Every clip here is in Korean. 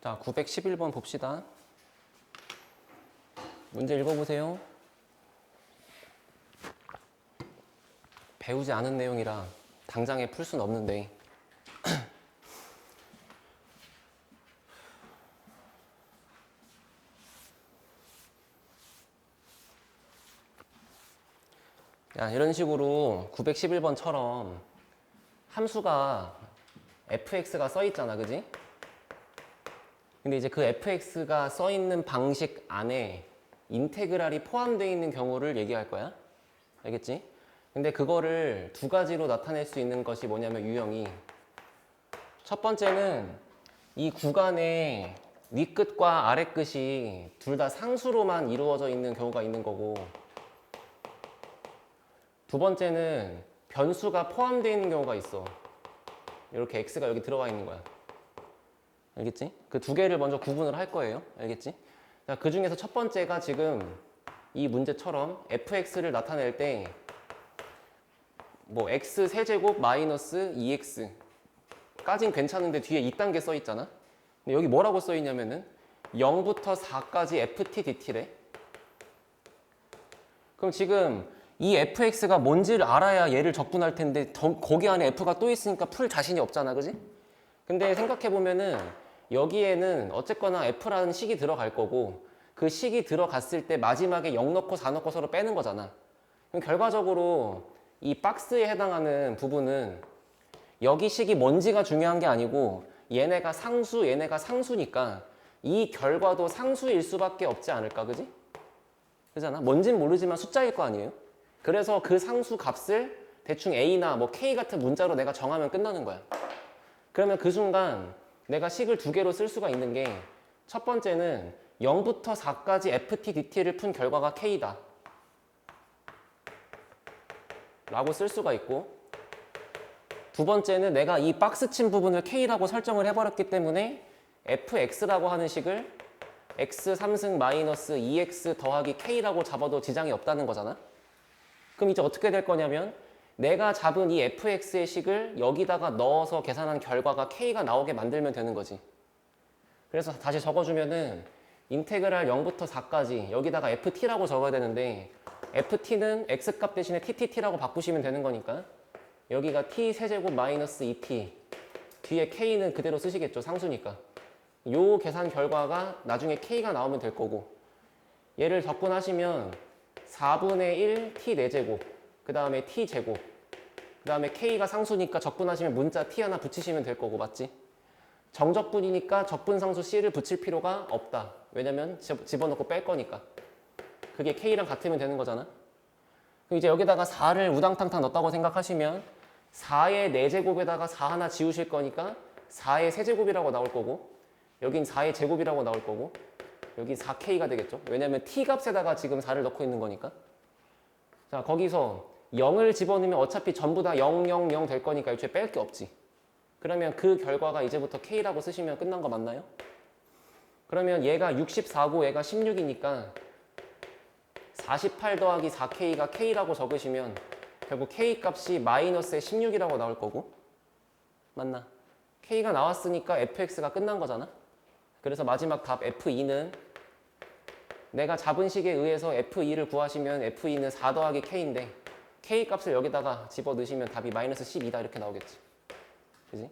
자, 911번 봅시다. 문제 읽어보세요. 배우지 않은 내용이라 당장에 풀 수는 없는데 야, 이런 식으로 911번처럼 함수가 fx가 써 있잖아, 그지? 근데 이제 그 fx가 써 있는 방식 안에 인테그랄이 포함되어 있는 경우를 얘기할 거야. 알겠지? 근데 그거를 두 가지로 나타낼 수 있는 것이 뭐냐면 유형이, 첫 번째는 이 구간의 윗끝과 아랫끝이 둘 다 상수로만 이루어져 있는 경우가 있는 거고, 두 번째는 변수가 포함되어 있는 경우가 있어. 이렇게 x가 여기 들어가 있는 거야. 알겠지? 그 두 개를 먼저 구분을 할 거예요. 알겠지? 자, 그 중에서 첫 번째가 지금 이 문제처럼 fx를 나타낼 때 뭐 x 세제곱 마이너스 2x 까진 괜찮은데 뒤에 2단계 써 있잖아. 근데 여기 뭐라고 써 있냐면은 0부터 4까지 ft dt래. 그럼 지금 이 fx가 뭔지를 알아야 얘를 적분할 텐데 거기 안에 f가 또 있으니까 풀 자신이 없잖아, 그지? 근데 생각해보면은 여기에는 어쨌거나 f라는 식이 들어갈 거고, 그 식이 들어갔을 때 마지막에 0 넣고 4 넣고 서로 빼는 거잖아. 그럼 결과적으로 이 박스에 해당하는 부분은 여기 식이 뭔지가 중요한 게 아니고 얘네가 상수, 얘네가 상수니까 이 결과도 상수일 수밖에 없지 않을까, 그지? 그잖아. 뭔진 모르지만 숫자일 거 아니에요? 그래서 그 상수 값을 대충 a나 뭐 k 같은 문자로 내가 정하면 끝나는 거야. 그러면 그 순간 내가 식을 두 개로 쓸 수가 있는 게, 첫 번째는 0부터 4까지 ft dt를 푼 결과가 k다 라고 쓸 수가 있고, 두 번째는 내가 이 박스 친 부분을 k라고 설정을 해버렸기 때문에 fx라고 하는 식을 x 3승 마이너스 2x 더하기 k라고 잡아도 지장이 없다는 거잖아. 그럼 이제 어떻게 될 거냐면 내가 잡은 이 fx의 식을 여기다가 넣어서 계산한 결과가 k가 나오게 만들면 되는 거지. 그래서 다시 적어주면은 인테그랄 0부터 4까지 여기다가 ft라고 적어야 되는데 ft는 x값 대신에 ttt라고 바꾸시면 되는 거니까 여기가 t 세제곱 마이너스 2t 뒤에 k는 그대로 쓰시겠죠, 상수니까. 요 계산 결과가 나중에 k가 나오면 될 거고, 얘를 적분하시면 4분의 1 t 4제곱 그 다음에 t 제곱 그 다음에 k가 상수니까 적분하시면 문자 t 하나 붙이시면 될 거고, 맞지? 정적분이니까 적분상수 c를 붙일 필요가 없다. 왜냐면 집어넣고 뺄 거니까. 그게 k랑 같으면 되는 거잖아. 그럼 이제 여기다가 4를 우당탕탕 넣었다고 생각하시면 4의 4제곱에다가 4 하나 지우실 거니까 4의 세제곱이라고 나올 거고, 여긴 4의 제곱이라고 나올 거고, 여기 4k가 되겠죠. 왜냐면 t 값에다가 지금 4를 넣고 있는 거니까. 자, 거기서 0을 집어넣으면 어차피 전부 다 0, 0, 0 될 거니까 애초에 뺄 게 없지. 그러면 그 결과가 이제부터 k라고 쓰시면 끝난 거 맞나요? 그러면 얘가 64고 얘가 16이니까 48 더하기 4k가 k라고 적으시면 결국 k 값이 마이너스의 16이라고 나올 거고, 맞나? k가 나왔으니까 fx가 끝난 거잖아. 그래서 마지막 답 f2는 내가 잡은 식에 의해서 f2를 구하시면 f2는 4 더하기 k인데 k 값을 여기다가 집어 넣으시면 답이 마이너스 12다 이렇게 나오겠지. 그지?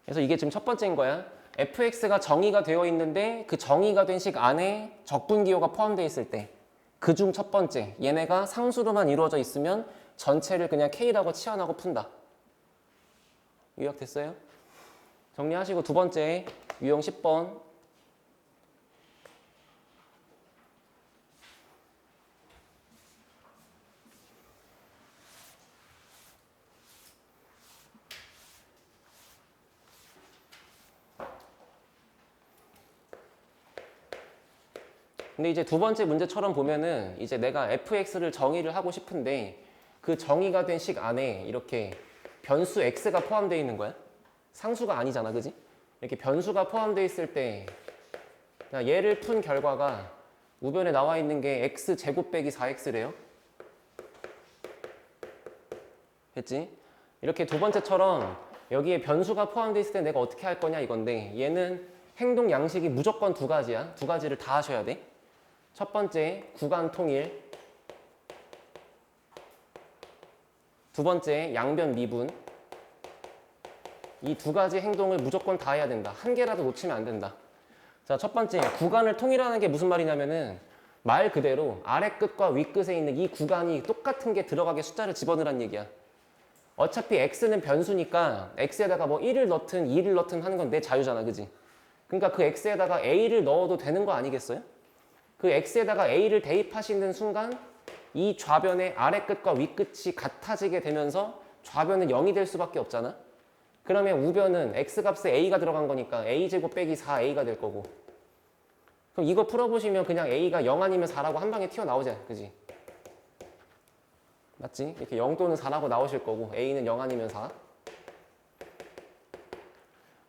그래서 이게 지금 첫 번째인 거야. fx가 정의가 되어 있는데 그 정의가 된 식 안에 적분기호가 포함되어 있을 때 그중 첫 번째, 얘네가 상수로만 이루어져 있으면 전체를 그냥 k라고 치환하고 푼다. 요약됐어요? 정리하시고 두 번째 유형 10번. 근데 이제 두 번째 문제처럼 보면은 이제 내가 fx를 정의를 하고 싶은데 그 정의가 된 식 안에 이렇게 변수 x가 포함되어 있는 거야. 상수가 아니잖아, 그지? 이렇게 변수가 포함되어 있을 때 얘를 푼 결과가 우변에 나와 있는 게 x제곱 빼기 4x래요. 됐지? 이렇게 두 번째처럼 여기에 변수가 포함되어 있을 때 내가 어떻게 할 거냐 이건데 얘는 행동 양식이 무조건 두 가지야. 두 가지를 다 하셔야 돼. 첫 번째 구간 통일, 두 번째 양변 미분. 이 두 가지 행동을 무조건 다 해야 된다. 한 개라도 놓치면 안 된다. 자, 첫 번째 구간을 통일하는 게 무슨 말이냐면은 말 그대로 아래 끝과 위 끝에 있는 이 구간이 똑같은 게 들어가게 숫자를 집어넣으란 얘기야. 어차피 x는 변수니까 x에다가 뭐 1을 넣든 2를 넣든 하는 건 내 자유잖아, 그지? 그러니까 그 x에다가 a를 넣어도 되는 거 아니겠어요? 그 x에다가 a를 대입하시는 순간 이 좌변의 아래 끝과 위 끝이 같아지게 되면서 좌변은 0이 될 수밖에 없잖아. 그러면 우변은 x값에 a가 들어간 거니까 a제곱 빼기 4a가 될 거고. 그럼 이거 풀어보시면 그냥 a가 0 아니면 4라고 한 방에 튀어나오잖아, 그지? 맞지? 이렇게 0 또는 4라고 나오실 거고 a는 0 아니면 4.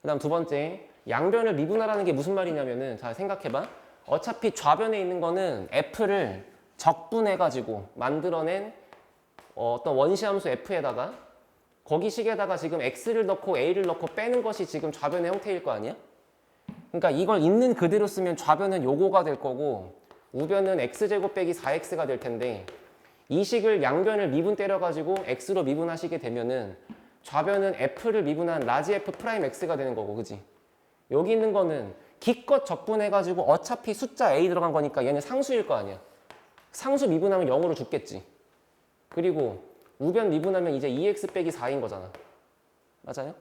그 다음 두 번째, 양변을 미분하라는 게 무슨 말이냐면은 잘 생각해봐. 어차피 좌변에 있는 거는 f를 적분해가지고 만들어낸 어떤 원시함수 f에다가 거기 식에다가 지금 x를 넣고 a를 넣고 빼는 것이 지금 좌변의 형태일 거 아니야? 그러니까 이걸 있는 그대로 쓰면 좌변은 요거가 될 거고 우변은 x제곱 빼기 4x가 될 텐데 이 식을 양변을 미분 때려가지고 x로 미분하시게 되면은 좌변은 f를 미분한 라지 f 프라임 x가 되는 거고, 그지? 여기 있는 거는 기껏 적분해가지고 어차피 숫자 a 들어간 거니까 얘는 상수일 거 아니야. 상수 미분하면 0으로 죽겠지. 그리고 우변 미분하면 이제 2x 빼기 4인 거잖아. 맞아요?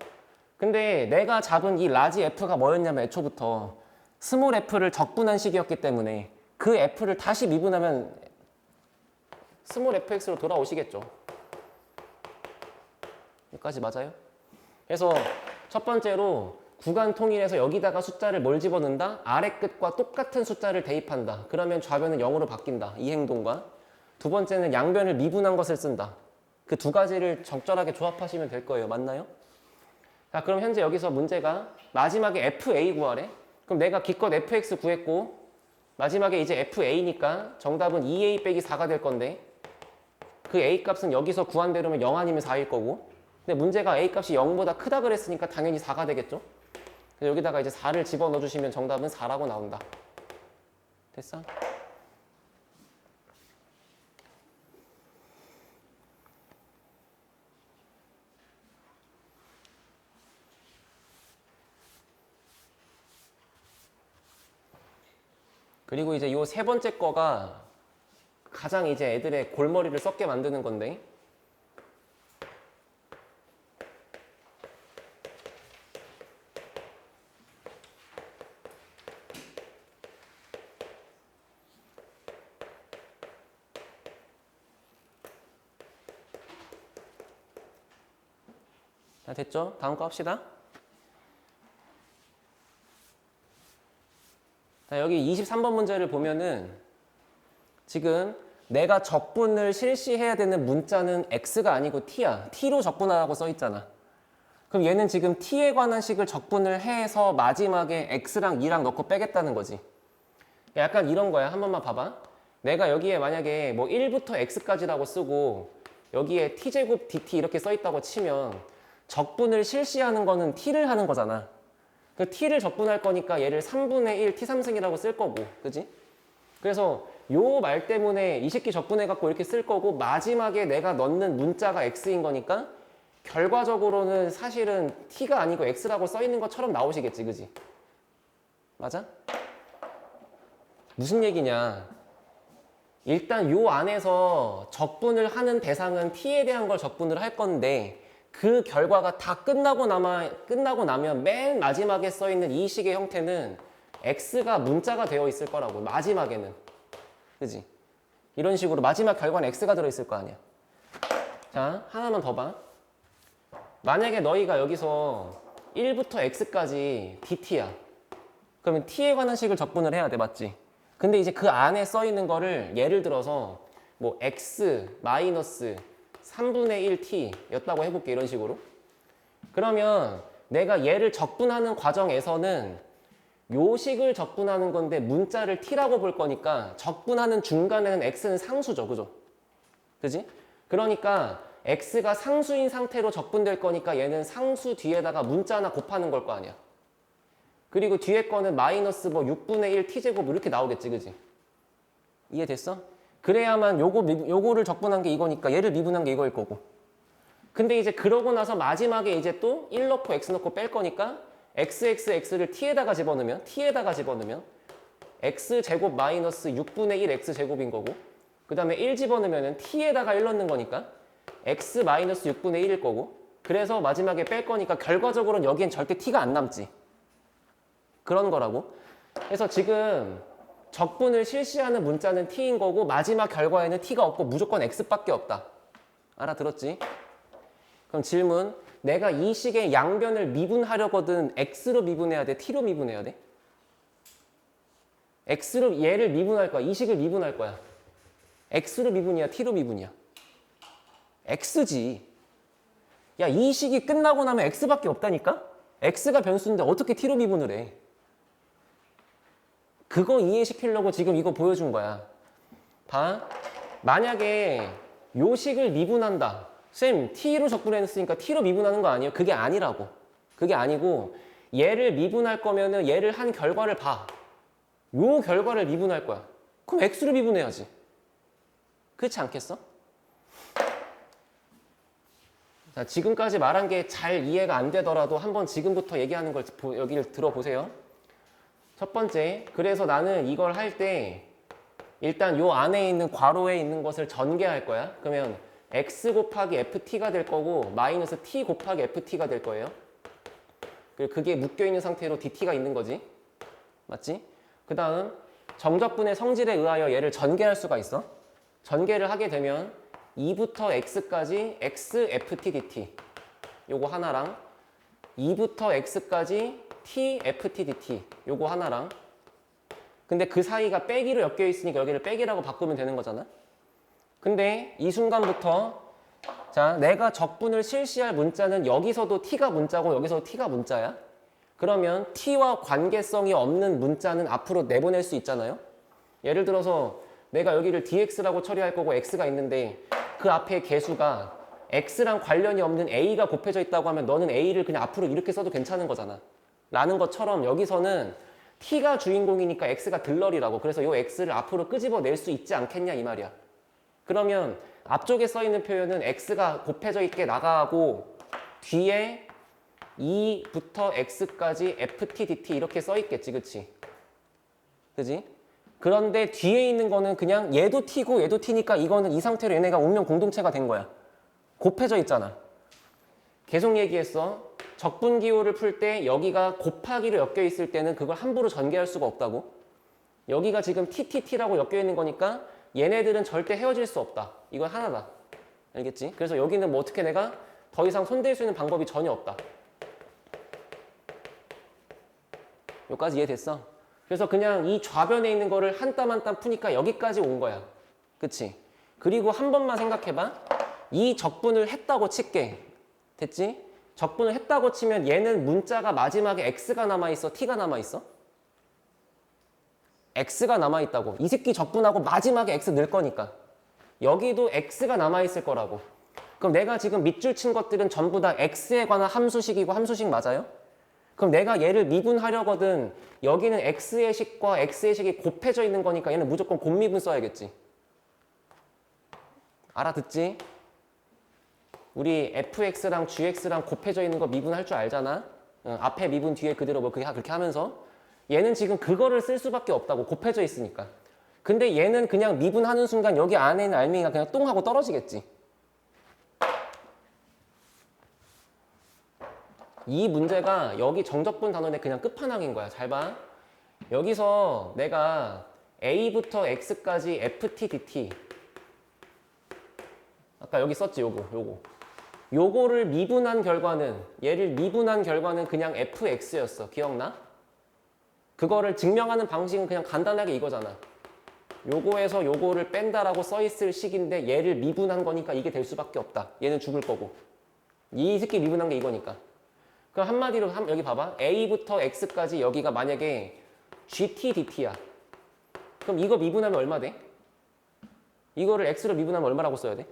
근데 내가 잡은 이 라지 f가 뭐였냐면 애초부터 스몰 f를 적분한 식이었기 때문에 그 f를 다시 미분하면 스몰 fx로 돌아오시겠죠. 여기까지 맞아요? 그래서 첫 번째로 구간 통일해서 여기다가 숫자를 뭘 집어넣는다? 아래 끝과 똑같은 숫자를 대입한다. 그러면 좌변은 0으로 바뀐다. 이 행동과. 두 번째는 양변을 미분한 것을 쓴다. 그 두 가지를 적절하게 조합하시면 될 거예요. 맞나요? 자, 그럼 현재 여기서 문제가 마지막에 FA 구하래. 그럼 내가 기껏 FX 구했고 마지막에 이제 FA니까 정답은 2A 빼기 4가 될 건데 그 A 값은 여기서 구한 대로면 0 아니면 4일 거고 근데 문제가 A 값이 0보다 크다 그랬으니까 당연히 4가 되겠죠? 그래서 여기다가 이제 4를 집어넣어 주시면 정답은 4라고 나온다. 됐어? 그리고 이제 요 세 번째 거가 가장 이제 애들의 골머리를 썩게 만드는 건데 자, 됐죠? 다음 거 합시다. 자, 여기 23번 문제를 보면은 지금 내가 적분을 실시해야 되는 문자는 x가 아니고 t야. t로 적분하라고 써 있잖아. 그럼 얘는 지금 t에 관한 식을 적분을 해서 마지막에 x랑 2랑 넣고 빼겠다는 거지. 약간 이런 거야. 한 번만 봐봐. 내가 여기에 만약에 뭐 1부터 x까지라고 쓰고 여기에 t제곱 dt 이렇게 써 있다고 치면 적분을 실시하는 거는 t를 하는 거잖아. 그 t를 적분할 거니까 얘를 3분의 1 t3승이라고 쓸 거고, 그지? 그래서 요 말 때문에 이 새끼 적분해갖고 이렇게 쓸 거고 마지막에 내가 넣는 문자가 x인 거니까 결과적으로는 사실은 t가 아니고 x라고 써 있는 것처럼 나오시겠지, 그지? 맞아? 무슨 얘기냐? 일단 요 안에서 적분을 하는 대상은 t에 대한 걸 적분을 할 건데 그 결과가 다 끝나고 나면 맨 마지막에 써 있는 이 식의 형태는 x가 문자가 되어 있을 거라고. 마지막에는. 그지? 이런 식으로 마지막 결과는 x가 들어있을 거 아니야. 자, 하나만 더 봐. 만약에 너희가 여기서 1부터 x까지 dt야. 그러면 t에 관한 식을 적분을 해야 돼. 맞지? 근데 이제 그 안에 써 있는 거를 예를 들어서 뭐 x 마이너스 3분의 1t 였다고 해볼게. 이런 식으로. 그러면 내가 얘를 적분하는 과정에서는 요 식을 적분하는 건데 문자를 t라고 볼 거니까 적분하는 중간에는 x는 상수죠. 그죠? 그지? 그러니까 x가 상수인 상태로 적분될 거니까 얘는 상수 뒤에다가 문자 하나 곱하는 걸 거 아니야. 그리고 뒤에 거는 마이너스 뭐 6분의 1 t제곱 뭐 이렇게 나오겠지, 그지? 이해됐어? 그래야만 요거를 적분한 게 이거니까 얘를 미분한 게 이거일 거고. 근데 이제 그러고 나서 마지막에 이제 또 1 넣고 x 넣고 뺄 거니까 x를 t에다가 집어넣으면 x제곱 마이너스 6분의 1 x제곱인 거고, 그 다음에 1 집어넣으면 t에다가 1 넣는 거니까 x 마이너스 6분의 1일 거고, 그래서 마지막에 뺄 거니까 결과적으로는 여기엔 절대 t가 안 남지. 그런 거라고. 그래서 지금 적분을 실시하는 문자는 t인 거고 마지막 결과에는 t가 없고 무조건 x밖에 없다. 알아들었지? 그럼 질문. 내가 이 식의 양변을 미분하려거든 x로 미분해야 돼? t로 미분해야 돼? x로 얘를 미분할 거야. 이 식을 미분할 거야. x로 미분이야? t로 미분이야? x지. 야, 이 식이 끝나고 나면 x밖에 없다니까? x가 변수인데 어떻게 t로 미분을 해? 그거 이해시키려고 지금 이거 보여준 거야. 봐. 만약에 요 식을 미분한다. 쌤, t로 적분했으니까 t로 미분하는 거 아니에요? 그게 아니라고. 그게 아니고 얘를 미분할 거면은 얘를 한 결과를 봐. 요 결과를 미분할 거야. 그럼 x로 미분해야지. 그렇지 않겠어? 자, 지금까지 말한 게 잘 이해가 안 되더라도 한번 지금부터 얘기하는 걸 여기를 들어보세요. 첫 번째, 그래서 나는 이걸 할 때 일단 요 안에 있는 괄호에 있는 것을 전개할 거야. 그러면 x 곱하기 ft가 될 거고 마이너스 t 곱하기 ft가 될 거예요. 그리고 그게 묶여있는 상태로 dt가 있는 거지. 맞지? 그 다음 정적분의 성질에 의하여 얘를 전개할 수가 있어. 전개를 하게 되면 2부터 x까지 x ft dt 요거 하나랑 2부터 x까지 t ft dt 요거 하나랑, 근데 그 사이가 빼기로 엮여 있으니까 여기를 빼기라고 바꾸면 되는 거잖아. 근데 이 순간부터 자, 내가 적분을 실시할 문자는 여기서도 t가 문자고 여기서도 t가 문자야. 그러면 t와 관계성이 없는 문자는 앞으로 내보낼 수 있잖아요. 예를 들어서 내가 여기를 dx라고 처리할 거고 x가 있는데 그 앞에 개수가 x랑 관련이 없는 a가 곱해져 있다고 하면 너는 a를 그냥 앞으로 이렇게 써도 괜찮은 거잖아. 라는 것처럼 여기서는 t가 주인공이니까 x가 들러리라고. 그래서 이 x를 앞으로 끄집어낼 수 있지 않겠냐 이 말이야. 그러면 앞쪽에 써 있는 표현은 x가 곱해져 있게 나가고 뒤에 2부터 x까지 ft dt 이렇게 써 있겠지, 그치? 그지? 그런데 뒤에 있는 거는 그냥 얘도 t고 얘도 t니까 이거는 이 상태로 얘네가 운명 공동체가 된 거야. 곱해져 있잖아. 계속 얘기했어. 적분 기호를 풀 때 여기가 곱하기로 엮여 있을 때는 그걸 함부로 전개할 수가 없다고. 여기가 지금 TTT라고 엮여 있는 거니까 얘네들은 절대 헤어질 수 없다. 이건 하나다. 알겠지? 그래서 여기는 뭐 어떻게 내가 더 이상 손댈 수 있는 방법이 전혀 없다. 여기까지 이해됐어? 그래서 그냥 이 좌변에 있는 거를 한 땀 한 땀 푸니까 여기까지 온 거야. 그치? 그리고 한 번만 생각해봐. 이 적분을 했다고 칠게. 됐지? 적분을 했다고 치면 얘는 문자가 마지막에 x가 남아있어? t가 남아있어? x가 남아있다고. 이 새끼 적분하고 마지막에 x 넣을 거니까. 여기도 x가 남아있을 거라고. 그럼 내가 지금 밑줄 친 것들은 전부 다 x에 관한 함수식이고 함수식 맞아요? 그럼 내가 얘를 미분하려거든 여기는 x의 식과 x의 식이 곱해져 있는 거니까 얘는 무조건 곱미분 써야겠지. 알아듣지? 우리 fx랑 gx랑 곱해져 있는 거 미분할 줄 알잖아? 앞에 미분 뒤에 그대로 뭐 그렇게 하면서 얘는 지금 그거를 쓸 수밖에 없다고. 곱해져 있으니까. 근데 얘는 그냥 미분하는 순간 여기 안에 있는 알맹이가 그냥 똥 하고 떨어지겠지. 이 문제가 여기 정적분 단원의 그냥 끝판왕인 거야. 잘 봐. 여기서 내가 a부터 x까지 ft dt 아까 여기 썼지 요거를 미분한 결과는 얘를 미분한 결과는 그냥 fx였어. 기억나? 그거를 증명하는 방식은 그냥 간단하게 이거잖아. 요거에서 요거를 뺀다라고 써 있을 식인데 얘를 미분한 거니까 이게 될 수밖에 없다. 얘는 죽을 거고. 이 새끼 미분한 게 이거니까. 그럼 한마디로 여기 봐봐. a부터 x까지 여기가 만약에 gt dt야. 그럼 이거 미분하면 얼마 돼? 이거를 x로 미분하면 얼마라고 써야 돼?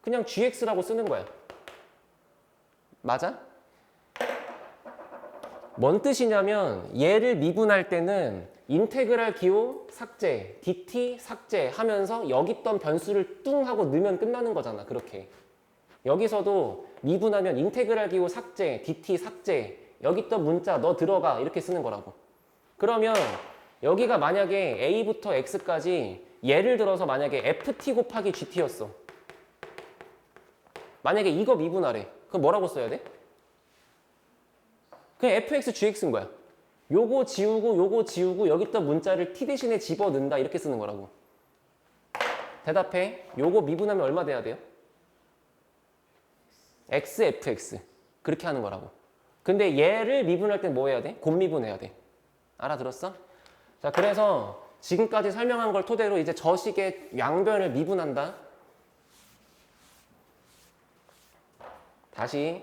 그냥 gx라고 쓰는 거야. 맞아? 뭔 뜻이냐면 얘를 미분할 때는 인테그랄 기호 삭제, dt 삭제 하면서 여기 있던 변수를 뚱 하고 넣으면 끝나는 거잖아. 그렇게. 여기서도 미분하면 인테그랄 기호 삭제, dt 삭제, 여기 있던 문자 너 들어가 이렇게 쓰는 거라고. 그러면 여기가 만약에 a부터 x까지 예를 들어서 만약에 ft 곱하기 gt였어. 만약에 이거 미분하래. 그럼 뭐라고 써야 돼? 그냥 fx gx인 거야. 요거 지우고 여기 있던 문자를 t 대신에 집어넣는다 이렇게 쓰는 거라고. 대답해. 요거 미분하면 얼마 돼야 돼요? x fx 그렇게 하는 거라고. 근데 얘를 미분할 땐 뭐 해야 돼? 곱미분해야 돼. 알아들었어? 자, 그래서 지금까지 설명한 걸 토대로 이제 저 식의 양변을 미분한다. 다시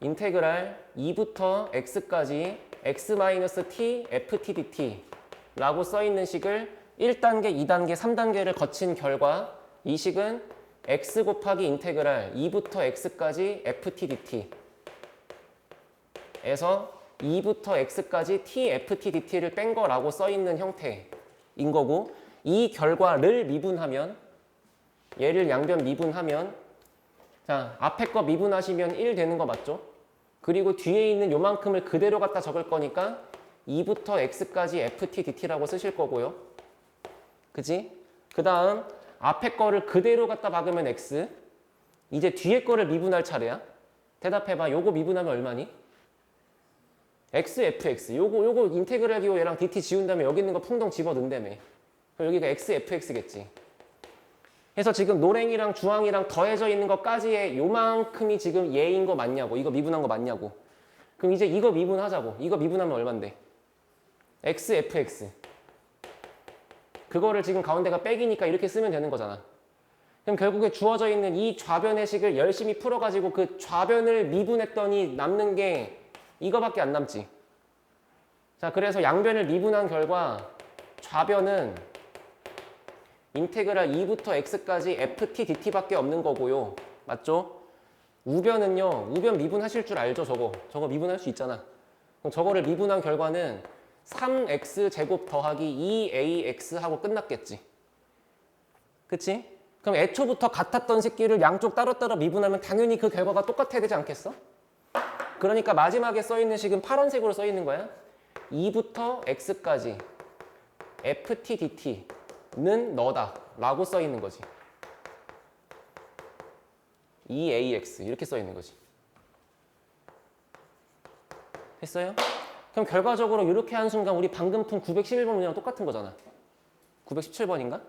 인테그랄 2부터 x까지 x-t ft dt 라고 써있는 식을 1단계, 2단계, 3단계를 거친 결과 이 식은 x 곱하기 인테그랄 2부터 x까지 ft dt 에서 2부터 x까지 t ft dt를 뺀 거라고 써있는 형태인 거고, 이 결과를 미분하면, 얘를 양변 미분하면, 자, 앞에 거 미분하시면 1 되는 거 맞죠? 그리고 뒤에 있는 요만큼을 그대로 갖다 적을 거니까 2부터 x까지 ft dt라고 쓰실 거고요. 그지? 그 다음 앞에 거를 그대로 갖다 박으면 x. 이제 뒤에 거를 미분할 차례야. 대답해봐. 요거 미분하면 얼마니? x, fx. 요거 인테그랄 기호 얘랑 dt 지운 다음에 여기 있는 거 풍덩 집어넣는다며. 그럼 여기가 x, fx겠지. 그래서 지금 노랭이랑 주황이랑 더해져 있는 것까지의 요만큼이 지금 얘인 거 맞냐고. 이거 미분한 거 맞냐고. 그럼 이제 이거 미분하자고. 이거 미분하면 얼만데? x, fx. 그거를 지금 가운데가 백이니까 이렇게 쓰면 되는 거잖아. 그럼 결국에 주어져 있는 이 좌변의 식을 열심히 풀어가지고 그 좌변을 미분했더니 남는 게 이거밖에 안 남지. 자, 그래서 양변을 미분한 결과 좌변은 인테그랄 2부터 x까지 ft dt밖에 없는 거고요. 맞죠? 우변은요. 우변 미분하실 줄 알죠? 저거 미분할 수 있잖아. 그럼 저거를 미분한 결과는 3x 제곱 더하기 2ax 하고 끝났겠지. 그치? 그럼 애초부터 같았던 새끼를 양쪽 따로따로 미분하면 당연히 그 결과가 똑같아야 되지 않겠어? 그러니까 마지막에 써있는 식은 파란색으로 써있는 거야. 2부터 x까지 ft dt는 너다 라고 써있는 거지. 2ax 이렇게 써있는 거지. 됐어요? 그럼 결과적으로 이렇게 한 순간 우리 방금 푼 911번 문제랑 똑같은 거잖아. 917번인가?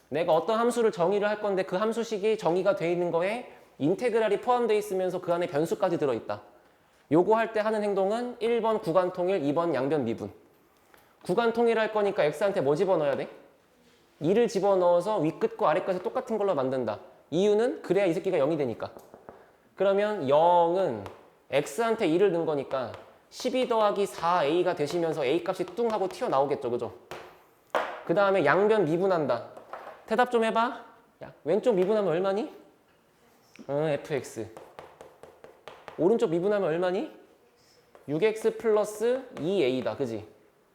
내가 어떤 함수를 정의를 할 건데 그 함수식이 정의가 돼 있는 거에 인테그랄이 포함되어 있으면서 그 안에 변수까지 들어있다. 요거 할 때 하는 행동은 1번 구간 통일, 2번 양변 미분. 구간 통일할 거니까 x한테 뭐 집어넣어야 돼? 2를 집어넣어서 위끝과 아래끝이 똑같은 걸로 만든다. 이유는 그래야 이 새끼가 0이 되니까. 그러면 0은 x한테 2를 넣은 거니까 12 더하기 4a가 되시면서 a 값이 뚱 하고 튀어나오겠죠. 그죠? 그 다음에 양변 미분한다. 대답 좀 해봐. 야, 왼쪽 미분하면 얼마니? fx. 오른쪽 미분하면 얼마니? 6x 플러스 2a다. 그지?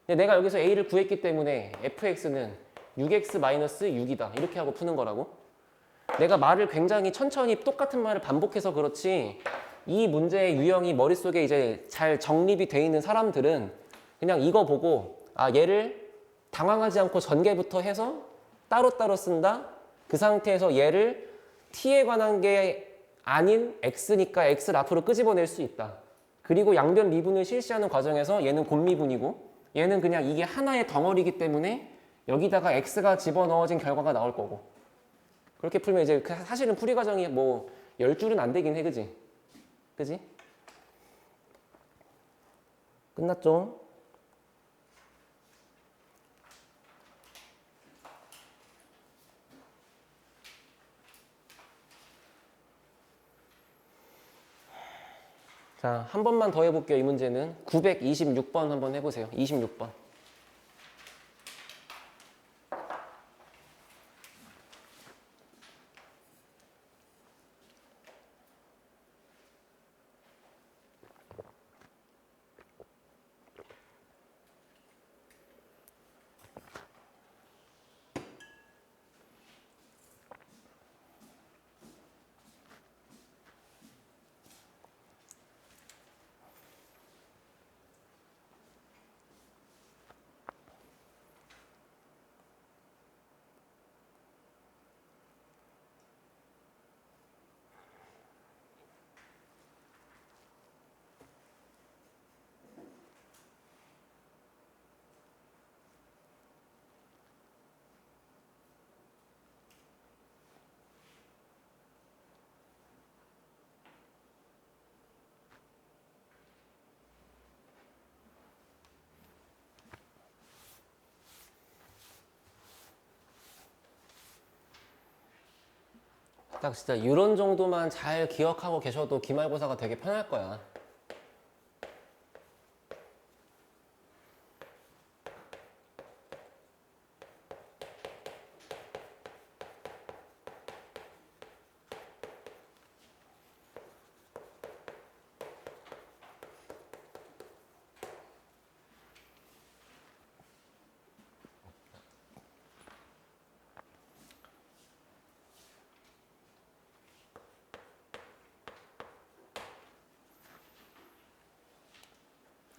근데 내가 여기서 a를 구했기 때문에 fx는 6x 마이너스 6이다. 이렇게 하고 푸는 거라고. 내가 말을 굉장히 천천히 똑같은 말을 반복해서 그렇지 이 문제의 유형이 머릿속에 이제 잘 정립이 돼 있는 사람들은 그냥 이거 보고 아 얘를 당황하지 않고 전개부터 해서 따로따로 쓴다. 그 상태에서 얘를 t에 관한 게 아닌 x니까 x를 앞으로 끄집어낼 수 있다. 그리고 양변 미분을 실시하는 과정에서 얘는 곤미분이고 얘는 그냥 이게 하나의 덩어리이기 때문에 여기다가 x가 집어넣어진 결과가 나올 거고. 그렇게 풀면 이제 사실은 풀이 과정이 뭐 10줄은 안 되긴 해. 그지? 그지? 끝났죠? 자, 한 번만 더 해볼게요. 이 문제는 926번 한번 해보세요. 26번. 딱 진짜 이런 정도만 잘 기억하고 계셔도 기말고사가 되게 편할 거야.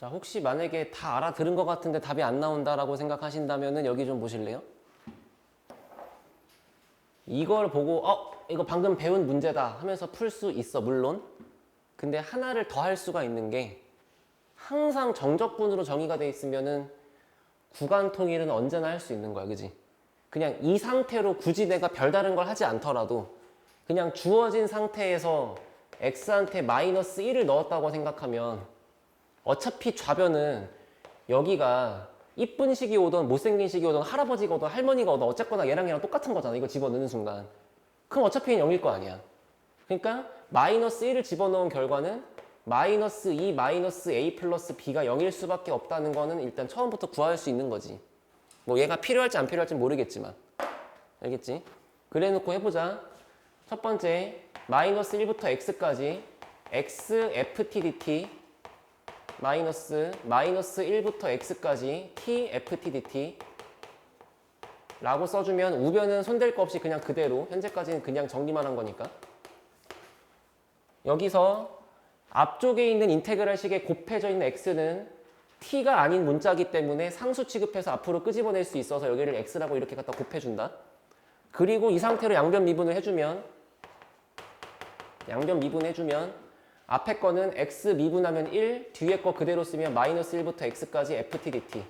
자, 혹시 만약에 다 알아들은 것 같은데 답이 안 나온다라고 생각하신다면은 여기 좀 보실래요? 이걸 보고 이거 방금 배운 문제다 하면서 풀 수 있어, 물론. 근데 하나를 더 할 수가 있는 게 항상 정적분으로 정의가 돼 있으면은 구간 통일은 언제나 할 수 있는 거야, 그지? 그냥 이 상태로 굳이 내가 별다른 걸 하지 않더라도 그냥 주어진 상태에서 x한테 마이너스 1을 넣었다고 생각하면 어차피 좌변은 여기가 이쁜 식이 오든 못생긴 식이 오든 할아버지가 오든 할머니가 오든 어쨌거나 얘랑 똑같은 거잖아. 이거 집어넣는 순간. 그럼 어차피 0일 거 아니야. 그러니까 마이너스 1을 집어넣은 결과는 마이너스 2 마이너스 a 플러스 b가 0일 수밖에 없다는 거는 일단 처음부터 구할 수 있는 거지. 뭐 얘가 필요할지 안 필요할지 모르겠지만. 알겠지? 그래 놓고 해보자. 첫 번째 마이너스 1부터 x까지 x ft dt 마이너스 1부터 x까지 t ft dt 라고 써주면 우변은 손댈 거 없이 그냥 그대로 현재까지는 그냥 정리만 한 거니까 여기서 앞쪽에 있는 인테그랄 식에 곱해져 있는 x는 t가 아닌 문자이기 때문에 상수 취급해서 앞으로 끄집어낼 수 있어서 여기를 x라고 이렇게 갖다 곱해준다. 그리고 이 상태로 양변 미분을 해주면 앞에 거는 x 미분하면 1, 뒤에 거 그대로 쓰면 마이너스 1부터 x까지 ft dt.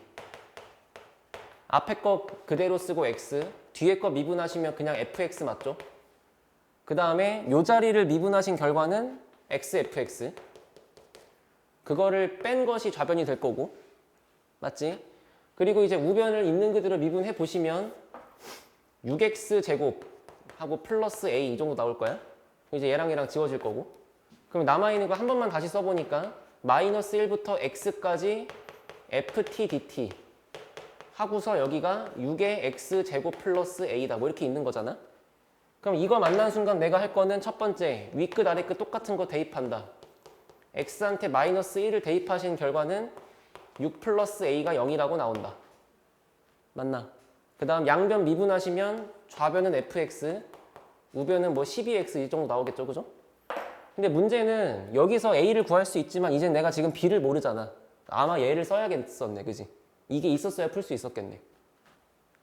앞에 거 그대로 쓰고 x, 뒤에 거 미분하시면 그냥 fx 맞죠? 그 다음에 요 자리를 미분하신 결과는 xfx. 그거를 뺀 것이 좌변이 될 거고, 맞지? 그리고 이제 우변을 있는 그대로 미분해 보시면 6x 제곱하고 플러스 a 이 정도 나올 거야. 이제 얘랑 지워질 거고. 그럼 남아있는 거 한 번만 다시 써보니까 마이너스 1부터 x까지 ft dt 하고서 여기가 6의 x제곱 플러스 a다. 뭐 이렇게 있는 거잖아. 그럼 이거 만난 순간 내가 할 거는 첫 번째 윗끝 아래끝 똑같은 거 대입한다. x한테 마이너스 1을 대입하신 결과는 6 플러스 a가 0이라고 나온다. 맞나? 그 다음 양변 미분하시면 좌변은 fx, 우변은 뭐 12x 이 정도 나오겠죠, 그죠? 근데 문제는 여기서 a를 구할 수 있지만 이제 내가 지금 b를 모르잖아. 아마 얘를 써야겠었네, 그지? 이게 있었어야 풀 수 있었겠네.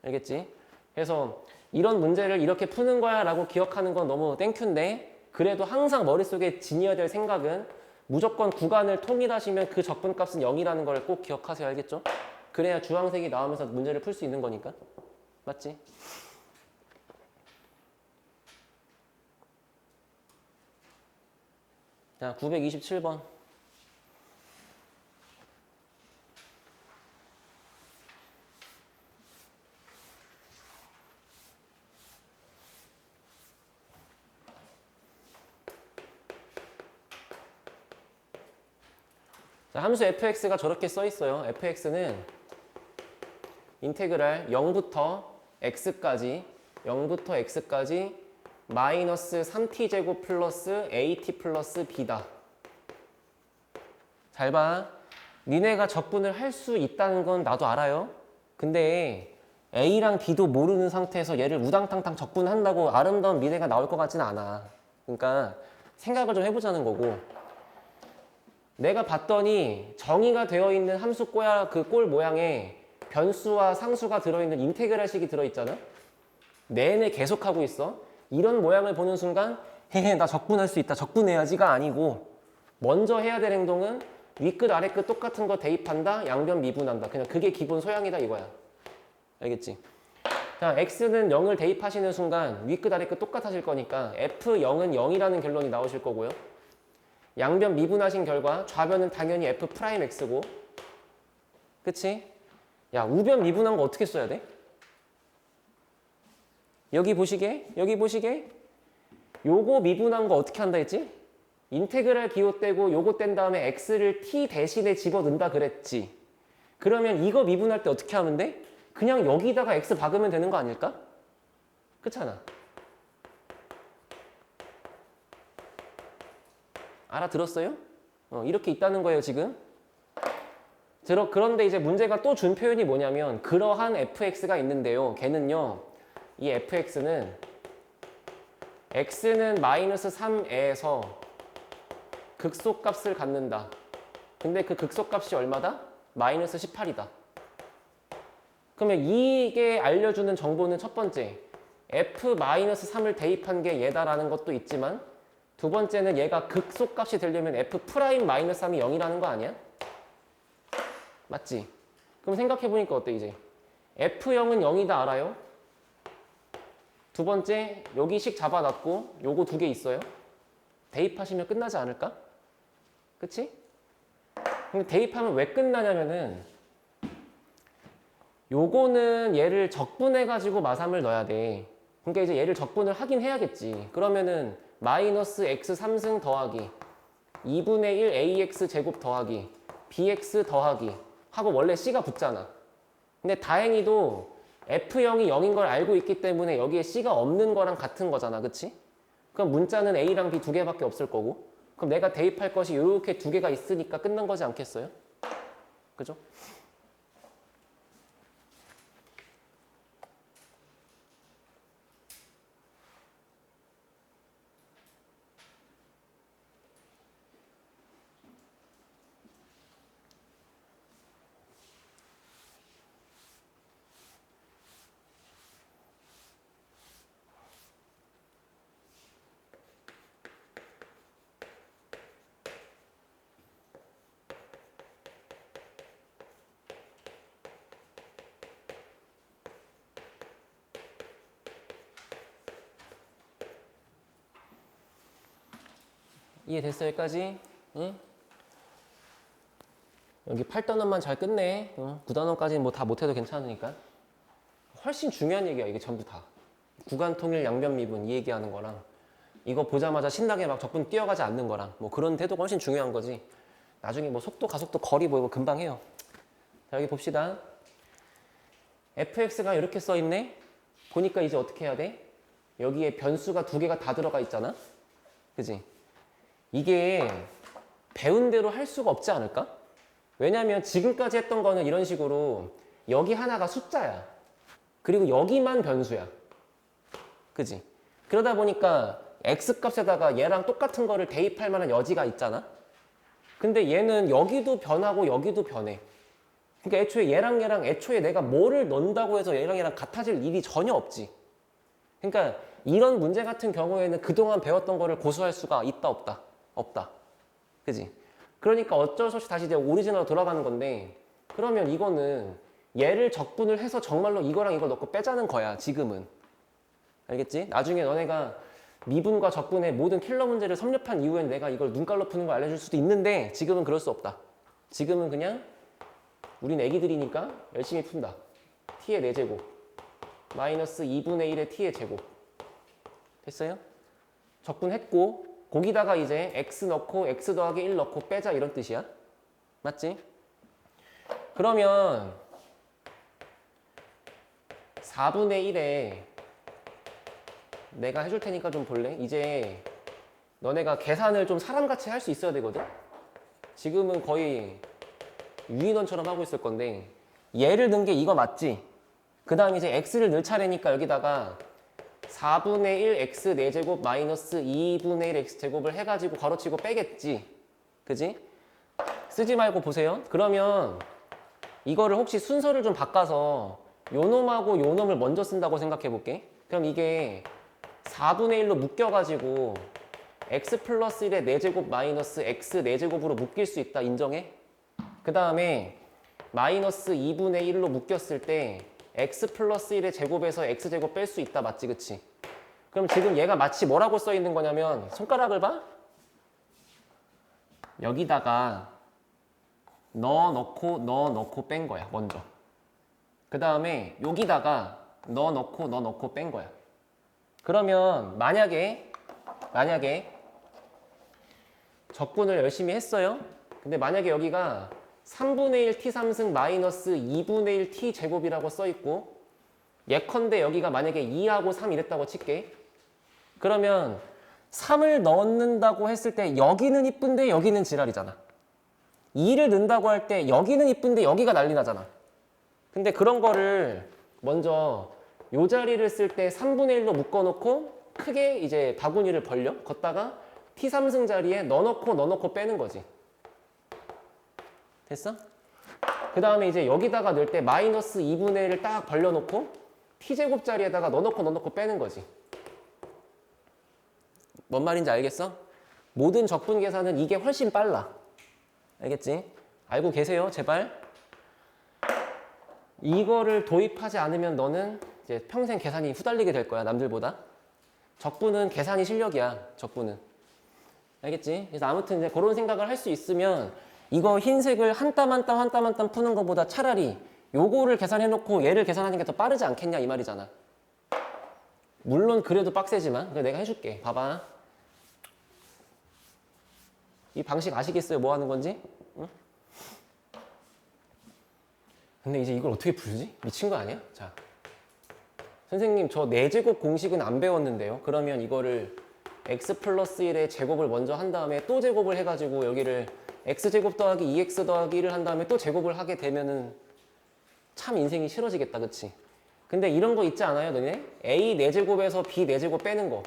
알겠지? 그래서 이런 문제를 이렇게 푸는 거야 라고 기억하는 건 너무 땡큐인데 그래도 항상 머릿속에 지녀야 될 생각은 무조건 구간을 통일하시면 그 적분값은 0이라는 걸 꼭 기억하세요. 알겠죠? 그래야 주황색이 나오면서 문제를 풀 수 있는 거니까. 맞지? 자, 927번. 자, 함수 fx가 저렇게 써 있어요. fx는 인테그랄 0부터 x까지 마이너스 3t제곱 플러스 at 플러스 b다. 잘 봐. 니네가 적분을 할 수 있다는 건 나도 알아요. 근데 a랑 b도 모르는 상태에서 얘를 우당탕탕 적분한다고 아름다운 미래가 나올 것 같지는 않아. 그러니까 생각을 좀 해보자는 거고. 내가 봤더니 정의가 되어 있는 함수 꼬야 그 꼴 모양에 변수와 상수가 들어있는 인테그랄식이 들어있잖아. 내내 계속하고 있어. 이런 모양을 보는 순간 헤헤 나 적분할 수 있다. 적분해야지가 아니고 먼저 해야 될 행동은 윗끝 아래끝 똑같은 거 대입한다. 양변 미분한다. 그냥 그게 기본 소양이다 이거야. 알겠지? 자, x는 0을 대입하시는 순간 윗끝 아래끝 똑같아질 거니까 f0은 0이라는 결론이 나오실 거고요. 양변 미분하신 결과 좌변은 당연히 f'x고 그치? 야, 우변 미분한 거 어떻게 써야 돼? 여기 보시게 요거 미분한 거 어떻게 한다 했지? 인테그랄 기호 떼고 요거 뗀 다음에 x를 t 대신에 집어넣는다 그랬지. 그러면 이거 미분할 때 어떻게 하면 돼? 그냥 여기다가 x 박으면 되는 거 아닐까? 그렇잖아. 알아들었어요? 이렇게 있다는 거예요, 지금. 그런데 이제 문제가 또 준 표현이 뭐냐면 그러한 fx가 있는데요. 걔는요. 이 fx는 x는 마이너스 3에서 극소값을 갖는다. 근데 그 극소값이 얼마다? 마이너스 18이다. 그러면 이게 알려주는 정보는 첫 번째, f-3을 대입한 게 얘다라는 것도 있지만 두 번째는 얘가 극소값이 되려면 f'-3이 0이라는 거 아니야? 맞지? 그럼 생각해보니까 어때 이제? f0은 0이다 알아요? 두 번째, 여기 식 잡아놨고 요거 두 개 있어요. 대입하시면 끝나지 않을까? 그치? 근데 대입하면 왜 끝나냐면은 요거는 얘를 적분해가지고 마삼을 넣어야 돼. 그러니까 이제 얘를 적분을 하긴 해야겠지. 그러면은 마이너스 x 3승 더하기 2분의 1 ax 제곱 더하기 bx 더하기 하고 원래 c가 붙잖아. 근데 다행히도 f0이 0인 걸 알고 있기 때문에 여기에 c가 없는 거랑 같은 거잖아. 그치? 그럼 문자는 a랑 b 두 개밖에 없을 거고 그럼 내가 대입할 것이 이렇게 두 개가 있으니까 끝난 거지 않겠어요? 그죠? 이해됐어 여기까지? 응? 여기 8단원만 잘 끝내. 9단원까지는 뭐 다 못해도 괜찮으니까. 훨씬 중요한 얘기야 이게 전부 다. 구간 통일 양변 미분 이 얘기하는 거랑 이거 보자마자 신나게 막 적분 뛰어가지 않는 거랑 뭐 그런 태도가 훨씬 중요한 거지. 나중에 뭐 속도 가속도 거리 뭐 이거 금방 해요. 자 여기 봅시다. fx가 이렇게 써있네. 보니까 이제 어떻게 해야 돼? 여기에 변수가 두 개가 다 들어가 있잖아. 그지? 이게 배운 대로 할 수가 없지 않을까? 왜냐면 지금까지 했던 거는 이런 식으로 여기 하나가 숫자야. 그리고 여기만 변수야. 그지? 그러다 보니까 x값에다가 얘랑 똑같은 거를 대입할 만한 여지가 있잖아. 근데 얘는 여기도 변하고 여기도 변해. 그러니까 애초에 얘랑 애초에 내가 뭐를 넣는다고 해서 얘랑 같아질 일이 전혀 없지. 그러니까 이런 문제 같은 경우에는 그동안 배웠던 거를 고수할 수가 있다 없다? 없다. 그지? 그러니까 어쩔 수 없이 다시 이제 오리지널로 돌아가는 건데 그러면 이거는 얘를 적분을 해서 정말로 이거랑 이걸 넣고 빼자는 거야 지금은. 알겠지? 나중에 너네가 미분과 적분의 모든 킬러 문제를 섭렵한 이후엔 내가 이걸 눈깔로 푸는 걸 알려줄 수도 있는데 지금은 그럴 수 없다. 지금은 그냥 우린 애기들이니까 열심히 푼다. t의 4제곱 마이너스 2분의 1의 t의 제곱 됐어요? 적분했고 거기다가 이제 x 넣고 x 더하기 1 넣고 빼자 이런 뜻이야. 맞지? 그러면 4분의 1에 내가 해줄 테니까 좀 볼래? 이제 너네가 계산을 좀 사람같이 할 수 있어야 되거든? 지금은 거의 유인원처럼 하고 있을 건데 얘를 넣은 게 이거 맞지? 그 다음 이제 x를 넣을 차례니까 여기다가 4분의 1 x 4제곱 마이너스 2분의 1 x 제곱을 해가지고 괄호치고 빼겠지. 그지? 쓰지 말고 보세요. 그러면 이거를 혹시 순서를 좀 바꿔서 요 놈하고 요 놈을 먼저 쓴다고 생각해 볼게. 그럼 이게 4분의 1로 묶여가지고 x 플러스 1의 4제곱 마이너스 x 4제곱으로 묶일 수 있다. 인정해? 그 다음에 마이너스 2분의 1로 묶였을 때 x 플러스 1의 제곱에서 x제곱 뺄 수 있다. 맞지? 그치? 그럼 지금 얘가 마치 뭐라고 써 있는 거냐면 손가락을 봐? 여기다가 넣어 넣고 뺀 거야. 먼저. 그 다음에 여기다가 넣어 넣고 뺀 거야. 그러면 만약에 만약에 적분을 열심히 했어요. 근데 만약에 여기가 3분의 1 t3승 마이너스 2분의 1 t제곱이라고 써있고 예컨대 여기가 만약에 2하고 3 이랬다고 칠게. 그러면 3을 넣는다고 했을 때 여기는 이쁜데 여기는 지랄이잖아. 2를 넣는다고 할 때 여기는 이쁜데 여기가 난리 나잖아. 근데 그런 거를 먼저 요 자리를 쓸 때 3분의 1로 묶어놓고 크게 이제 바구니를 벌려 걷다가 t3승 자리에 넣어놓고 빼는 거지. 됐어? 그 다음에 이제 여기다가 넣을 때 마이너스 2분의 1을 딱 벌려놓고 t제곱 자리에다가 넣어놓고 빼는 거지. 뭔 말인지 알겠어? 모든 적분 계산은 이게 훨씬 빨라. 알겠지? 알고 계세요? 제발. 이거를 도입하지 않으면 너는 이제 평생 계산이 후달리게 될 거야, 남들보다. 적분은 계산이 실력이야, 적분은. 알겠지? 그래서 아무튼 이제 그런 생각을 할 수 있으면 이거 흰색을 한 땀 한 땀 한 땀 한 땀 푸는 것보다 차라리 요거를 계산해놓고 얘를 계산하는 게 더 빠르지 않겠냐 이 말이잖아. 물론 그래도 빡세지만 그래 내가 해줄게. 봐봐. 이 방식 아시겠어요? 뭐 하는 건지? 응? 근데 이제 이걸 어떻게 풀지? 미친 거 아니야? 자, 선생님 저 4제곱 공식은 안 배웠는데요. 그러면 이거를 x 플러스 1의 제곱을 먼저 한 다음에 또 제곱을 해가지고 여기를 x제곱 더하기 2x 더하기 1을 한 다음에 또 제곱을 하게 되면은 참 인생이 싫어지겠다, 그치? 근데 이런 거 있지 않아요, 너네? a 4제곱에서 b 4제곱 빼는 거.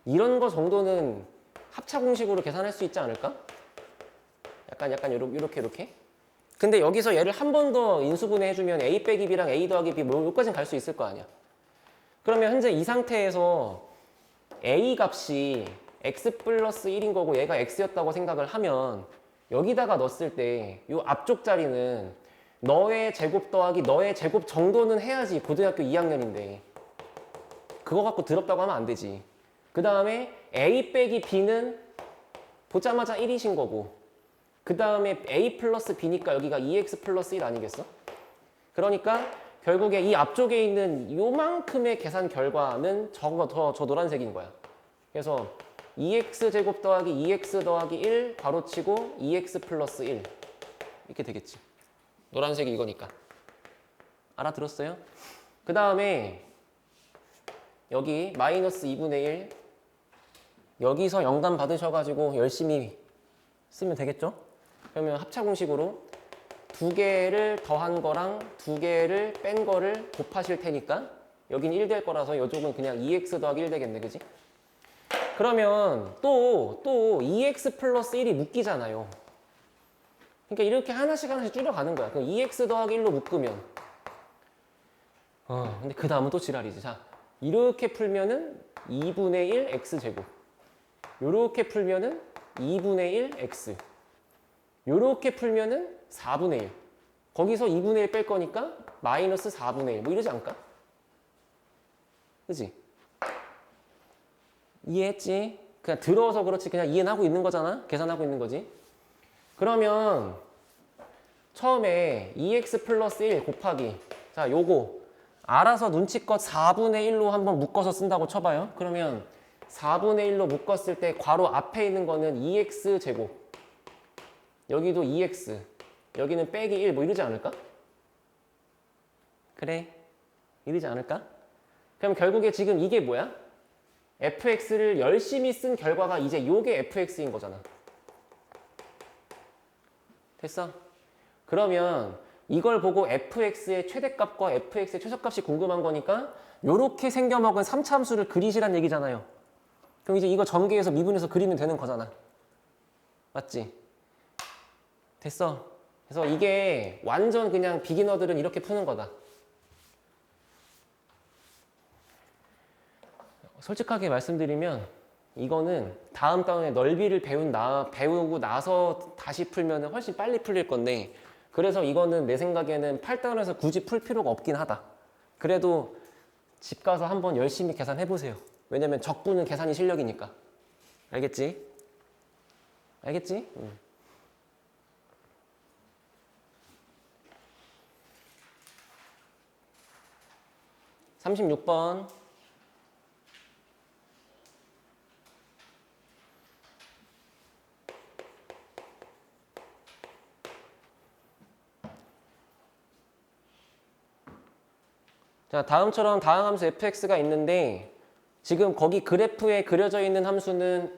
이런 거 정도는 합차 공식으로 계산할 수 있지 않을까? 약간 요렇게. 근데 여기서 얘를 한 번 더 인수분해 해주면 a 빼기 b랑 a 더하기 b 뭐 여기까지는 갈 수 있을 거 아니야. 그러면 현재 이 상태에서 a 값이 x 플러스 1인 거고 얘가 x였다고 생각을 하면 여기다가 넣었을 때 이 앞쪽 자리는 너의 제곱 더하기 너의 제곱 정도는 해야지. 고등학교 2학년인데 그거 갖고 더럽다고 하면 안 되지. 그 다음에 a 빼기 b는 보자마자 1이신 거고 그 다음에 a 플러스 b니까 여기가 2x 플러스 1 아니겠어? 그러니까 결국에 이 앞쪽에 있는 요만큼의 계산 결과는 저 노란색인 거야. 그래서 2x 제곱 더하기 2x 더하기 1 괄호치고 2x 플러스 1 이렇게 되겠지. 노란색이 이거니까. 알아들었어요? 그 다음에 여기 마이너스 2분의 1 여기서 영감 받으셔가지고 열심히 쓰면 되겠죠? 그러면 합차 공식으로 2개를 더한 거랑 2개를 뺀 거를 곱하실 테니까 여긴 1 될 거라서 이쪽은 그냥 2x 더하기 1 되겠네, 그지? 그러면 또 2x 플러스 1이 묶이잖아요. 그러니까 이렇게 하나씩 줄여가는 거야. 그럼 2x 더하기 1로 묶으면 근데 그 다음은 또 지랄이지. 자, 이렇게 풀면은 2분의 1 x제곱 요렇게 풀면은 2분의 1 x 요렇게 풀면은 4분의 1 거기서 2분의 1 뺄 거니까 마이너스 4분의 1 뭐 이러지 않을까? 그치? 이해했지? 그냥 들어서 그렇지 그냥 이해는 하고 있는 거잖아? 계산하고 있는 거지? 그러면 처음에 2x 플러스 1 곱하기 자 요거 알아서 눈치껏 4분의 1로 한번 묶어서 쓴다고 쳐봐요. 그러면 4분의 1로 묶었을 때 괄호 앞에 있는 거는 2x 제곱 여기도 2x 여기는 빼기 1 뭐 이러지 않을까? 그래 이러지 않을까? 그럼 결국에 지금 이게 뭐야? fx를 열심히 쓴 결과가 이제 요게 fx인 거잖아. 됐어? 그러면 이걸 보고 fx의 최대값과 fx의 최소값이 궁금한 거니까 요렇게 생겨먹은 3차 함수를 그리시란 얘기잖아요. 그럼 이제 이거 전개해서 미분해서 그리면 되는 거잖아. 맞지? 됐어? 그래서 이게 완전 그냥 비기너들은 이렇게 푸는 거다. 솔직하게 말씀드리면 이거는 다음 단원에 넓이를 배우고 나서 다시 풀면 훨씬 빨리 풀릴 건데 그래서 이거는 내 생각에는 8단원에서 굳이 풀 필요가 없긴 하다. 그래도 집 가서 한번 열심히 계산해 보세요. 왜냐면 적분은 계산이 실력이니까. 알겠지? 알겠지? 36번 자, 다음처럼 다항 함수 fx가 있는데 지금 거기 그래프에 그려져 있는 함수는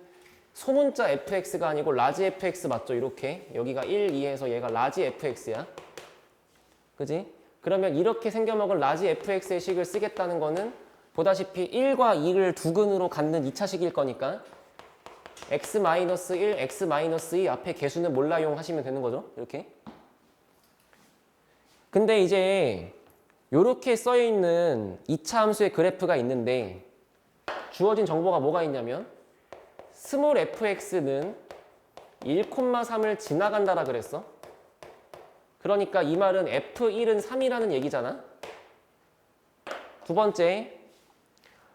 소문자 fx가 아니고 라지 fx 맞죠? 이렇게 여기가 1, 2에서 얘가 라지 fx야. 그지? 그러면 이렇게 생겨먹은 라지 fx의 식을 쓰겠다는 거는 보다시피 1과 2를 두근으로 갖는 2차식일 거니까 x-1, x-2 앞에 개수는 몰라용 하시면 되는 거죠. 이렇게. 근데 이제 이렇게 써있는 2차 함수의 그래프가 있는데 주어진 정보가 뭐가 있냐면 스몰 fx는 1,3을 지나간다라 그랬어. 그러니까 이 말은 f1은 3이라는 얘기잖아. 두 번째,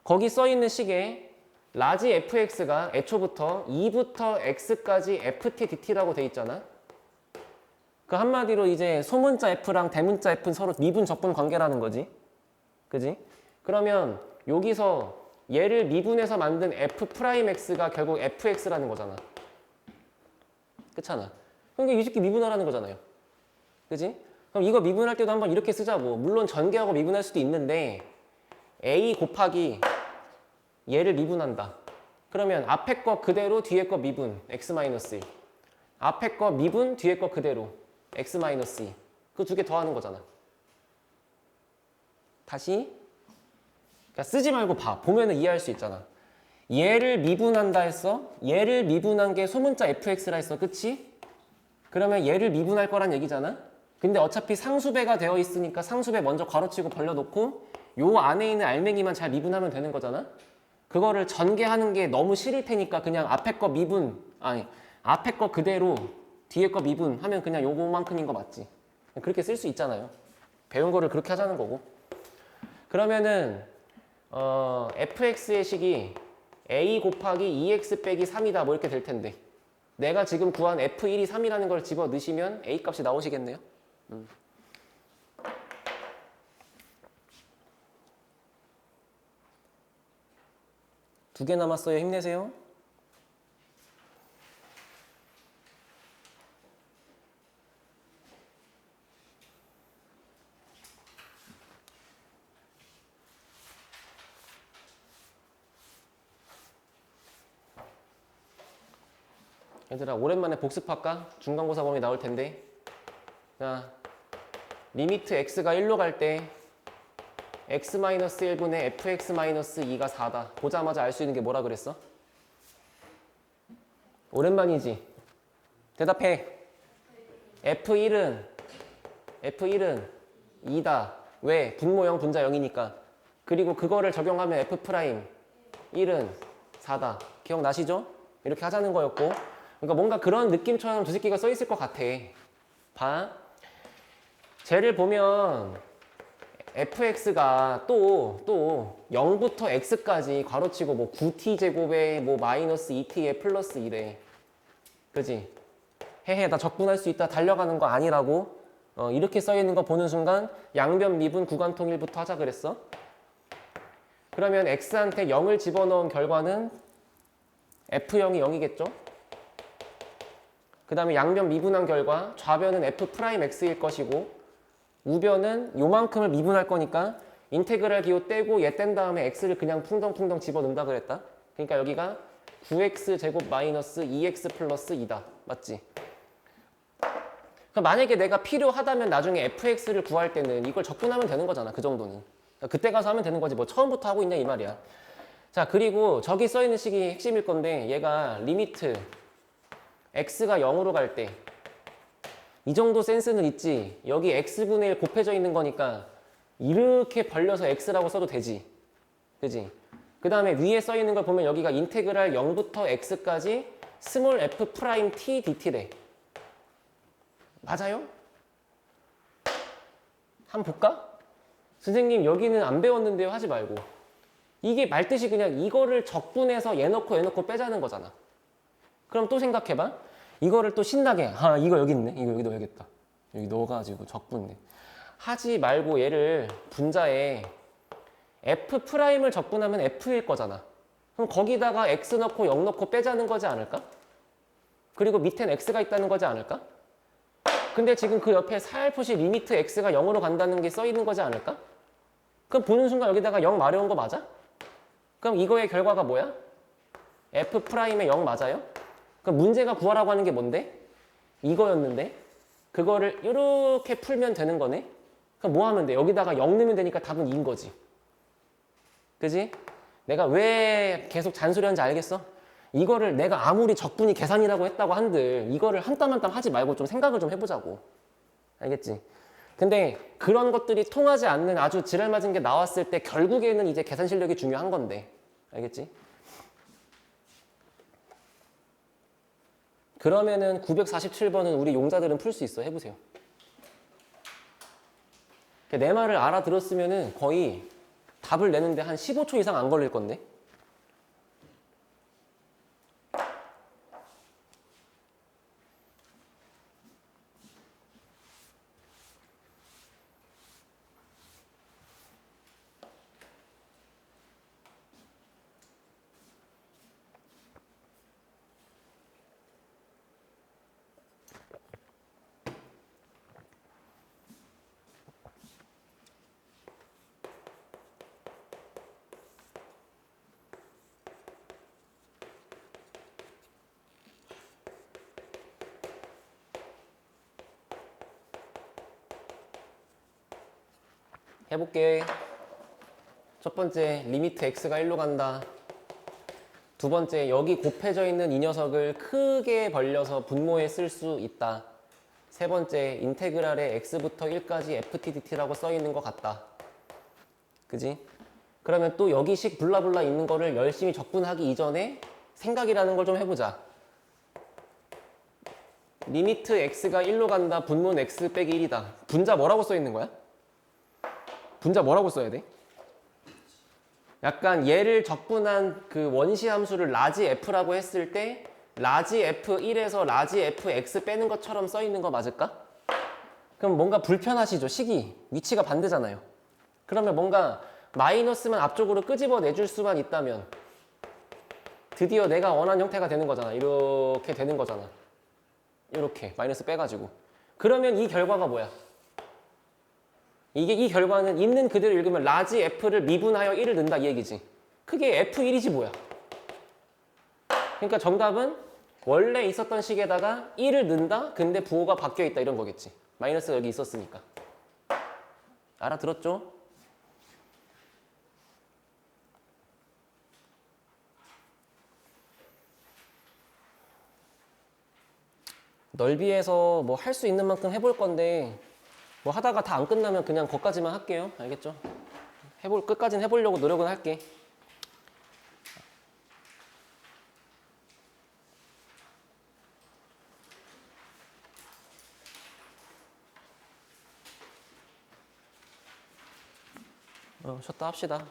거기 써있는 식에 라지 fx가 애초부터 2부터 x까지 ft dt라고 돼 있잖아. 그 한마디로 이제 소문자 f랑 대문자 f는 서로 미분 적분 관계라는 거지. 그지? 그러면 여기서 얘를 미분해서 만든 f'x가 결국 fx라는 거잖아. 그렇잖아. 그러니까 이 새끼 미분하라는 거잖아요. 그지? 그럼 이거 미분할 때도 한번 이렇게 쓰자고. 물론 전개하고 미분할 수도 있는데 a 곱하기 얘를 미분한다. 그러면 앞에 거 그대로 뒤에 거 미분 x-1 앞에 거 미분 뒤에 거 그대로 x-2 그 두 개 더하는 거잖아. 다시 그러니까 쓰지 말고 봐. 보면은 이해할 수 있잖아. 얘를 미분한다 했어. 얘를 미분한 게 소문자 fx라 했어. 그치? 그러면 얘를 미분할 거란 얘기잖아. 근데 어차피 상수배가 되어 있으니까 상수배 먼저 괄호치고 벌려놓고 요 안에 있는 알맹이만 잘 미분하면 되는 거잖아. 그거를 전개하는 게 너무 싫을 테니까 그냥 앞에 거 미분 아니 앞에 거 그대로 뒤에 거 미분 하면 그냥 요거만큼인 거 맞지? 그렇게 쓸 수 있잖아요. 배운 거를 그렇게 하자는 거고. 그러면은 fx의 식이 a 곱하기 2x 빼기 3이다 뭐 이렇게 될 텐데 내가 지금 구한 f1이 3이라는 걸 집어 넣으시면 a 값이 나오시겠네요. 두 개 남았어요. 힘내세요. 얘들아 오랜만에 복습할까? 중간고사 범위 나올 텐데. 자, 리미트 x가 1로 갈 때 x-1분의 fx-2가 4다. 보자마자 알 수 있는 게 뭐라 그랬어? 오랜만이지? 대답해. F1은 2다. 왜? 분모형 분자 0이니까. 그리고 그거를 적용하면 F'1은 4다. 기억나시죠? 이렇게 하자는 거였고. 그러니까 뭔가 그런 느낌처럼 두 새끼가 써 있을 것 같아. 봐. 쟤를 보면 fx가 또 0부터 x까지 괄호치고 뭐 9t제곱에 뭐 마이너스 2t에 플러스 1에 그지? 헤헤 나 적분할 수 있다 달려가는 거 아니라고 이렇게 써있는 거 보는 순간 양변 미분 구간 통일부터 하자 그랬어. 그러면 x한테 0을 집어넣은 결과는 f0이 0이겠죠? 그 다음에 양변 미분한 결과 좌변은 f'x일 것이고 우변은 요만큼을 미분할 거니까 인테그랄 기호 떼고 얘 뗀 다음에 x를 그냥 풍덩풍덩 집어넣는다 그랬다. 그러니까 여기가 9x 제곱 마이너스 2x 플러스 2다. 맞지? 그럼 만약에 내가 필요하다면 나중에 fx를 구할 때는 이걸 적분하면 되는 거잖아. 그 정도는. 그러니까 그때 가서 하면 되는 거지. 뭐 처음부터 하고 있냐 이 말이야. 자 그리고 저기 써있는 식이 핵심일 건데 얘가 리미트 x가 0으로 갈 때 이 정도 센스는 있지. 여기 x분의 1 곱해져 있는 거니까 이렇게 벌려서 x라고 써도 되지. 그지? 그 다음에 위에 써 있는 걸 보면 여기가 인테그랄 0부터 x까지 스몰 f 프라임 t dt래. 맞아요? 한번 볼까? 선생님 여기는 안 배웠는데요 하지 말고 이게 말뜻이 그냥 이거를 적분해서 얘 넣고 빼자는 거잖아. 그럼 또 생각해봐. 이거를 또 신나게 이거 여기 있네. 이거 여기 넣어야겠다. 여기 넣어가지고 적분해. 하지 말고 얘를 분자에 F'을 적분하면 F일 거잖아. 그럼 거기다가 X 넣고 0 넣고 빼자는 거지 않을까? 그리고 밑엔 X가 있다는 거지 않을까? 근데 지금 그 옆에 살포시 리미트 X가 0으로 간다는 게 써 있는 거지 않을까? 그럼 보는 순간 여기다가 0 마려운 거 맞아? 그럼 이거의 결과가 뭐야? F'의 0 맞아요? 그럼 문제가 구하라고 하는 게 뭔데? 이거였는데 그거를 이렇게 풀면 되는 거네? 그럼 뭐 하면 돼? 여기다가 0 넣으면 되니까 답은 2인 거지. 그지? 내가 왜 계속 잔소리하는지 알겠어? 이거를 내가 아무리 적분이 계산이라고 했다고 한들 이거를 한 땀 한 땀 하지 말고 좀 생각을 좀 해보자고. 알겠지? 근데 그런 것들이 통하지 않는 아주 지랄맞은 게 나왔을 때 결국에는 이제 계산 실력이 중요한 건데. 알겠지? 그러면은 947번은 우리 용자들은 풀 수 있어. 해보세요. 내 말을 알아들었으면은 거의 답을 내는데 한 15초 이상 안 걸릴 건데. 해볼게. 첫 번째, 리미트 x가 1로 간다. 두 번째, 여기 곱해져 있는 이 녀석을 크게 벌려서 분모에 쓸 수 있다. 세 번째, 인테그랄에 x부터 1까지 ftdt라고 써 있는 것 같다. 그지? 그러면 또 여기식 블라블라 있는 거를 열심히 적분하기 이전에 생각이라는 걸 좀 해보자. 리미트 x가 1로 간다. 분모는 x 빼기 1이다. 분자 뭐라고 써 있는 거야? 분자 뭐라고 써야 돼? 약간 얘를 적분한 그 원시 함수를 라지 f라고 했을 때 라지 f1에서 라지 fx 빼는 것처럼 써 있는 거 맞을까? 그럼 뭔가 불편하시죠? 식이 위치가 반대잖아요. 그러면 뭔가 마이너스만 앞쪽으로 끄집어 내줄 수만 있다면 드디어 내가 원하는 형태가 되는 거잖아. 이렇게 되는 거잖아. 이렇게 마이너스 빼가지고. 그러면 이 결과가 뭐야? 이 결과는 있는 그대로 읽으면 라지 f를 미분하여 1을 넣는다 이 얘기지. 크게 f1이지 뭐야. 그러니까 정답은 원래 있었던 식에다가 1을 넣는다. 근데 부호가 바뀌어 있다 이런 거겠지. 마이너스가 여기 있었으니까. 알아들었죠? 넓이에서 뭐 할 수 있는 만큼 해볼 건데 뭐 하다가 다 안 끝나면 그냥 거기까지만 할게요. 알겠죠? 끝까지는 해보려고 노력은 할게. 쉬었다 합시다.